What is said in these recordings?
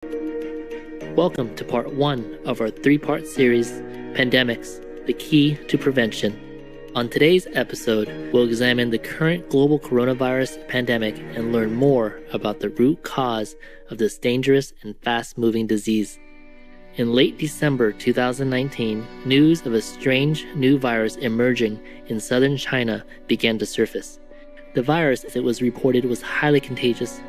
Welcome to part 1 of our 3-part series, Pandemics, the Key to Prevention. On today's episode, we'll examine the current global coronavirus pandemic and learn more about the root cause of this dangerous and fast-moving disease. In late December 2019, news of a strange new virus emerging in southern China began to surface. The virus, as it was reported, was highly contagious.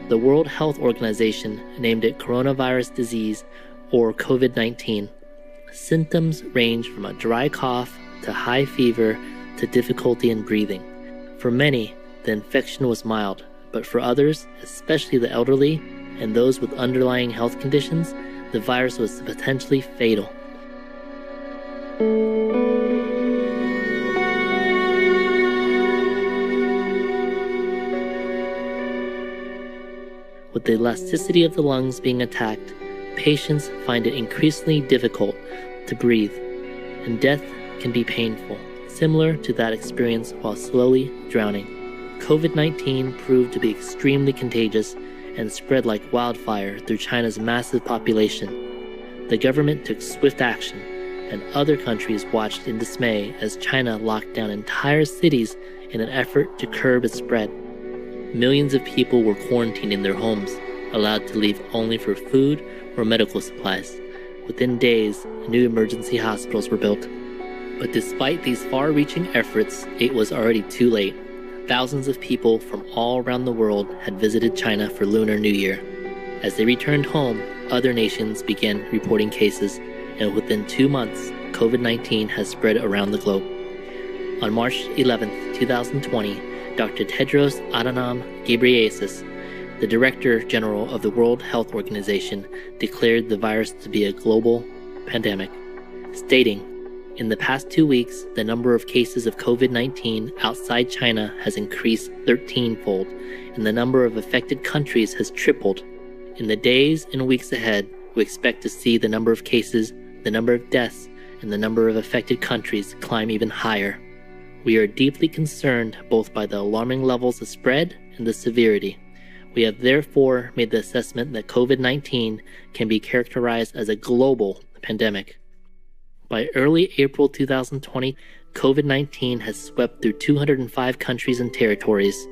The World Health Organization named it coronavirus disease, or COVID-19. Symptoms range from a dry cough to high fever to difficulty in breathing. For many, the infection was mild, but for others, especially the elderly and those with underlying health conditions, the virus was potentially fatal. With the elasticity of the lungs being attacked, patients find it increasingly difficult to breathe, and death can be painful, similar to that experienced while slowly drowning. COVID-19 proved to be extremely contagious and spread like wildfire through China's massive population. The government took swift action, and other countries watched in dismay as China locked down entire cities in an effort to curb its spread. Millions of people were quarantined in their homes, allowed to leave only for food or medical supplies. Within days, new emergency hospitals were built. But despite these far-reaching efforts, it was already too late. Thousands of people from all around the world had visited China for Lunar New Year. As they returned home, other nations began reporting cases, and within 2 months, COVID-19 has spread around the globe. On March 11, 2020, Dr. Tedros Adhanom Ghebreyesus, the Director General of the World Health Organization, declared the virus to be a global pandemic, stating, "In the past 2 weeks, the number of cases of COVID-19 outside China has increased 13-fold, and the number of affected countries has tripled. In the days and weeks ahead, we expect to see the number of cases, the number of deaths, and the number of affected countries climb even higher. We are deeply concerned both by the alarming levels of spread and the severity. We have therefore made the assessment that COVID-19 can be characterized as a global pandemic." By early April 2020, COVID-19 has swept through 205 countries and territories,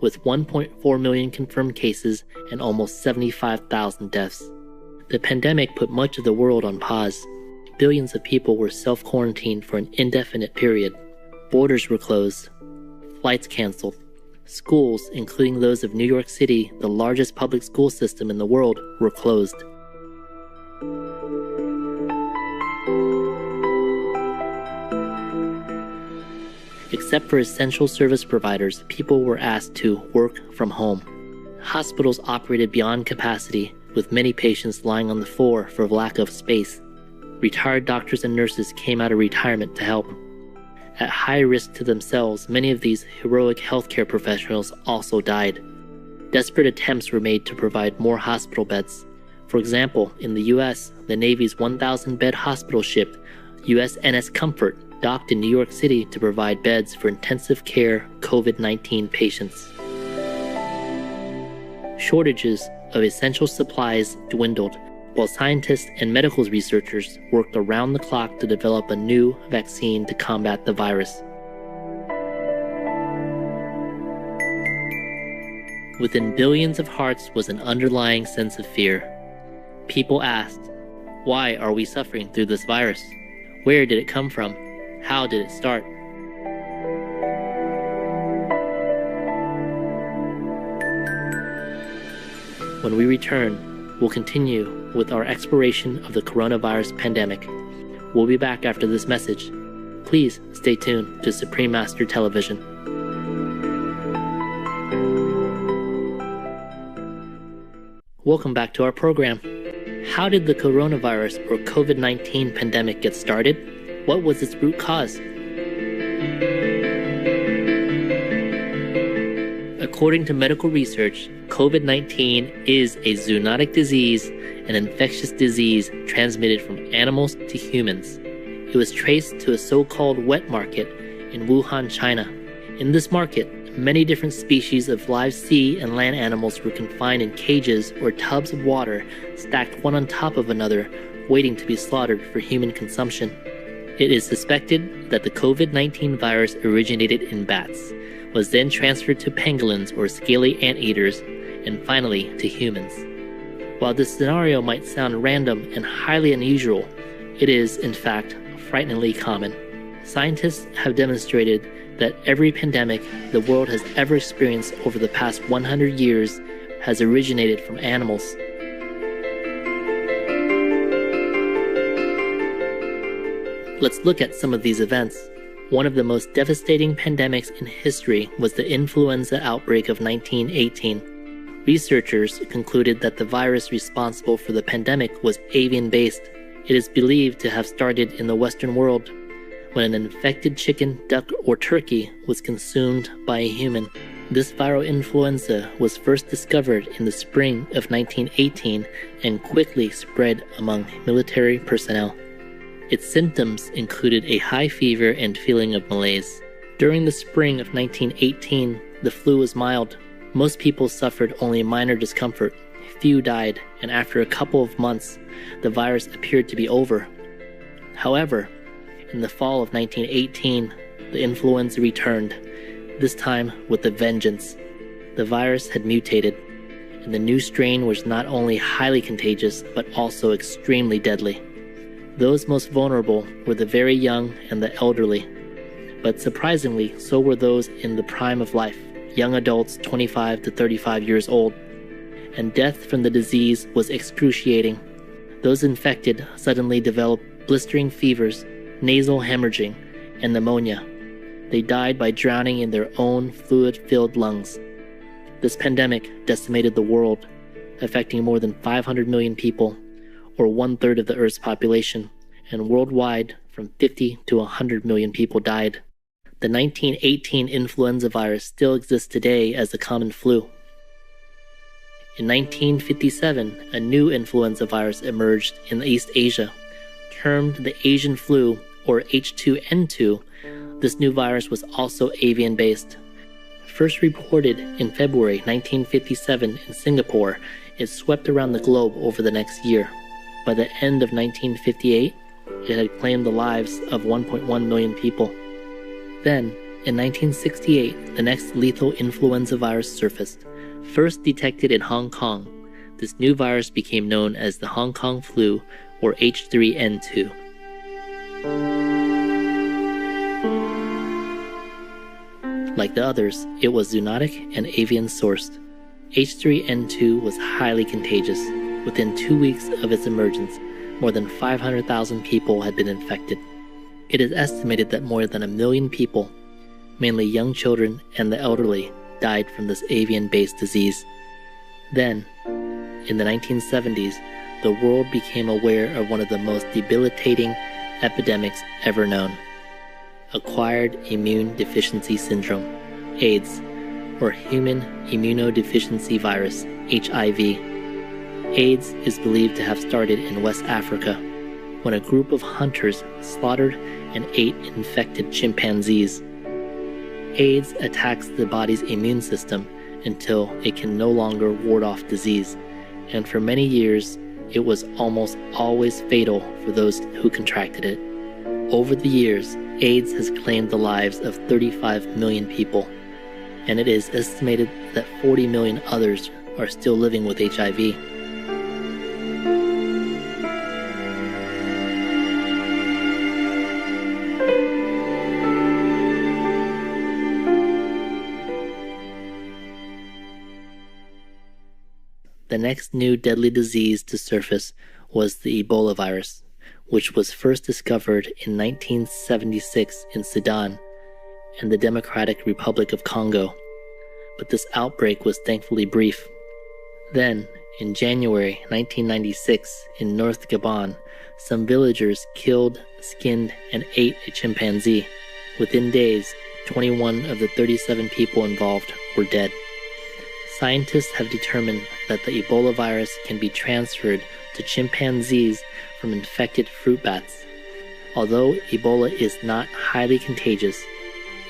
with 1.4 million confirmed cases and almost 75,000 deaths. The pandemic put much of the world on pause. Billions of people were self-quarantined for an indefinite period. Borders were closed, flights canceled. Schools, including those of New York City, the largest public school system in the world, were closed. Except for essential service providers, people were asked to work from home. Hospitals operated beyond capacity, with many patients lying on the floor for lack of space. Retired doctors and nurses came out of retirement to help. At high risk to themselves, many of these heroic healthcare professionals also died. Desperate attempts were made to provide more hospital beds. For example, in the U.S., the Navy's 1,000-bed hospital ship, USNS Comfort, docked in New York City to provide beds for intensive care COVID-19 patients. Shortages of essential supplies dwindled, while scientists and medical researchers worked around the clock to develop a new vaccine to combat the virus. Within billions of hearts was an underlying sense of fear. People asked, "Why are we suffering through this virus? Where did it come from? How did it start?" When we return, we'll continue with our exploration of the coronavirus pandemic. We'll be back after this message. Please stay tuned to Supreme Master Television. Welcome back to our program. How did the coronavirus or COVID-19 pandemic get started? What was its root cause? According to medical research, COVID-19 is a zoonotic disease, an infectious disease transmitted from animals to humans. It was traced to a so-called wet market in Wuhan, China. In this market, Many different species of live sea and land animals were confined in cages or tubs of water stacked one on top of another, waiting to be slaughtered for human consumption. It is suspected that the COVID-19 virus originated in bats, was then transferred to pangolins or scaly anteaters, and finally to humans. While this scenario might sound random and highly unusual, it is, in fact, frighteningly common. Scientists have demonstrated that every pandemic the world has ever experienced over the past 100 years has originated from animals. Let's look at some of these events. One of the most devastating pandemics in history was the influenza outbreak of 1918. Researchers concluded that the virus responsible for the pandemic was avian-based. It is believed to have started in the Western world, when an infected chicken, duck, or turkey was consumed by a human. This viral influenza was first discovered in the spring of 1918 and quickly spread among military personnel. Its symptoms included a high fever and feeling of malaise. During the spring of 1918, the flu was mild. Most people suffered only minor discomfort. Few died, and after a couple of months, the virus appeared to be over. However, in the fall of 1918, the influenza returned, this time with a vengeance. The virus had mutated, and the new strain was not only highly contagious, but also extremely deadly. Those most vulnerable were the very young and the elderly, but surprisingly, so were those in the prime of life, young adults 25 to 35 years old. And death from the disease was excruciating. Those infected suddenly developed blistering fevers, nasal hemorrhaging, and pneumonia. They died by drowning in their own fluid-filled lungs. This pandemic decimated the world, affecting more than 500 million people, or 1/3 of the Earth's population, and worldwide, from 50 to 100 million people died. The 1918 influenza virus still exists today as the common flu. In 1957, a new influenza virus emerged in East Asia. Termed the Avian Flu, or H2N2, this new virus was also avian-based. First reported in February 1957 in Singapore, it swept around the globe over the next year. By the end of 1958, it had claimed the lives of 1.1 million people. Then, in 1968, the next lethal influenza virus surfaced. First detected in Hong Kong, this new virus became known as the Hong Kong flu, or H3N2. Like the others, it was zoonotic and avian-sourced. H3N2 was highly contagious. Within 2 weeks of its emergence, more than 500,000 people had been infected. It is estimated that more than 1 million people, mainly young children and the elderly, died from this avian-based disease. Then, in the 1970s, the world became aware of one of the most debilitating epidemics ever known: acquired immune deficiency syndrome, AIDS, or human immunodeficiency virus, HIV. AIDS is believed to have started in West Africa, when a group of hunters slaughtered and ate infected chimpanzees. AIDS attacks the body's immune system until it can no longer ward off disease, and for many years, it was almost always fatal for those who contracted it. Over the years, AIDS has claimed the lives of 35 million people, and it is estimated that 40 million others are still living with HIV. The next new deadly disease to surface was the Ebola virus, which was first discovered in 1976 in Sudan and the Democratic Republic of Congo, but this outbreak was thankfully brief. Then, in January 1996, in North Gabon, some villagers killed, skinned, and ate a chimpanzee. Within days, 21 of the 37 people involved were dead. Scientists have determined that the Ebola virus can be transferred to chimpanzees from infected fruit bats. Although Ebola is not highly contagious,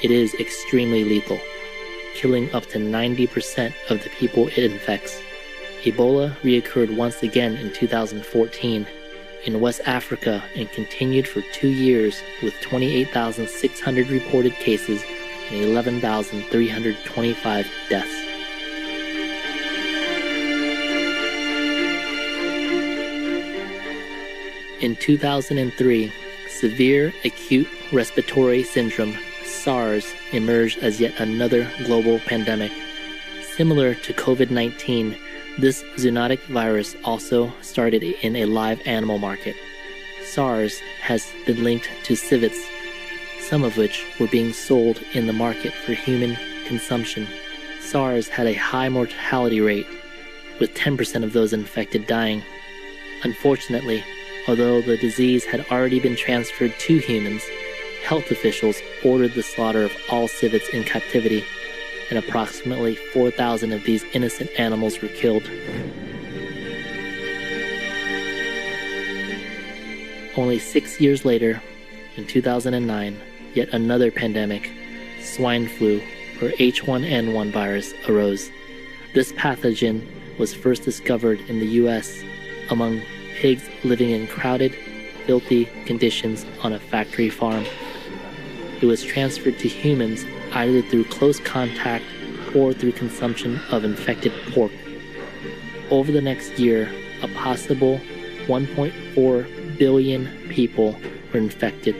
it is extremely lethal. killing up to 90% of the people it infects. Ebola reoccurred once again in 2014 in West Africa and continued for 2 years with 28,600 reported cases and 11,325 deaths. In 2003, severe acute respiratory syndrome, SARS, emerged as yet another global pandemic. Similar to COVID-19, this zoonotic virus also started in a live animal market. SARS has been linked to civets, some of which were being sold in the market for human consumption. SARS had a high mortality rate, with 10% of those infected dying. Unfortunately, although the disease had already been transferred to humans, health officials ordered the slaughter of all civets in captivity, and approximately 4,000 of these innocent animals were killed. Only 6 years later, in 2009, yet another pandemic, swine flu, or H1N1 virus, arose. This pathogen was first discovered in the US among pigs living in crowded, filthy conditions on a factory farm. It was transferred to humans either through close contact or through consumption of infected pork. Over the next year, a possible 1.4 billion people were infected,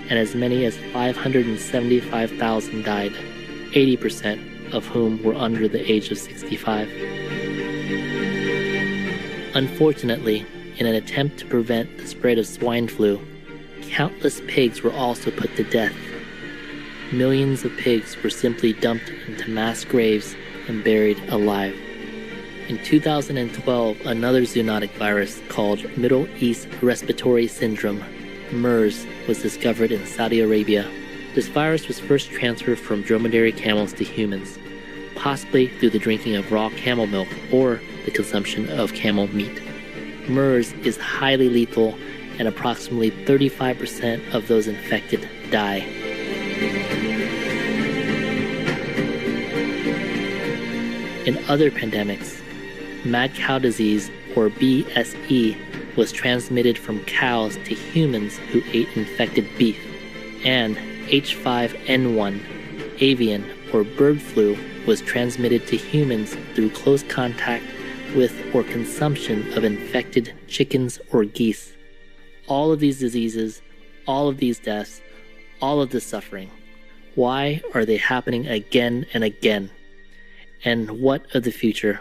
and as many as 575,000 died, 80% of whom were under the age of 65. Unfortunately, in an attempt to prevent the spread of swine flu, countless pigs were also put to death. Millions of pigs were simply dumped into mass graves and buried alive. In 2012, another zoonotic virus called Middle East Respiratory Syndrome, MERS, was discovered in Saudi Arabia. This virus was first transferred from dromedary camels to humans, possibly through the drinking of raw camel milk or the consumption of camel meat. MERS is highly lethal, and approximately 35% of those infected die. In other pandemics, mad cow disease, or BSE, was transmitted from cows to humans who ate infected beef, and H5N1, avian or bird flu, was transmitted to humans through close contact with or consumption of infected chickens or geese. All of these diseases, all of these deaths, all of this suffering, why are they happening again and again? And what of the future?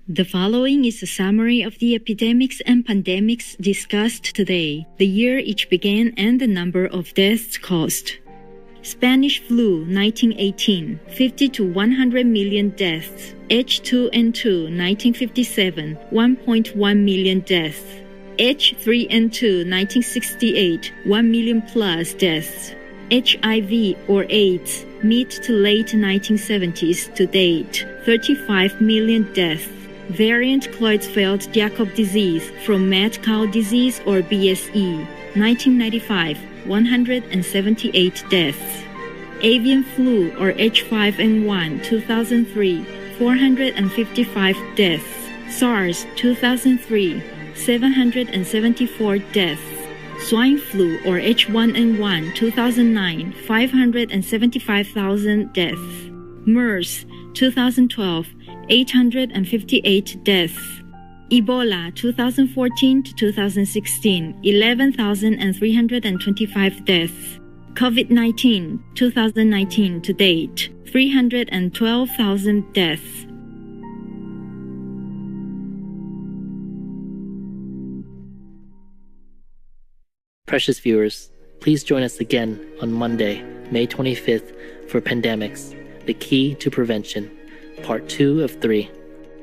The following is a summary of the epidemics and pandemics discussed today, the year each began and the number of deaths caused. Spanish flu 1918, 50 to 100 million deaths. H2N2 1957, 1.1 million deaths. H3N2 1968, 1 million plus deaths. HIV or AIDS, mid to late 1970s to date, 35 million deaths. Variant Creutzfeldt-Jakob disease from mad cow disease or BSE, 1995, 178 deaths. Avian flu or H5N1, 2003, 455 deaths. SARS, 2003, 774 deaths. Swine flu or H1N1, 2009, 575,000 deaths. MERS, 2012, 858 deaths. Ebola, 2014 to 2016, 11,325 deaths. COVID-19, 2019 to date, 312,000 deaths. Precious viewers, please join us again on Monday, May 25th for Pandemics, the Key to Prevention, Part 2 of 3.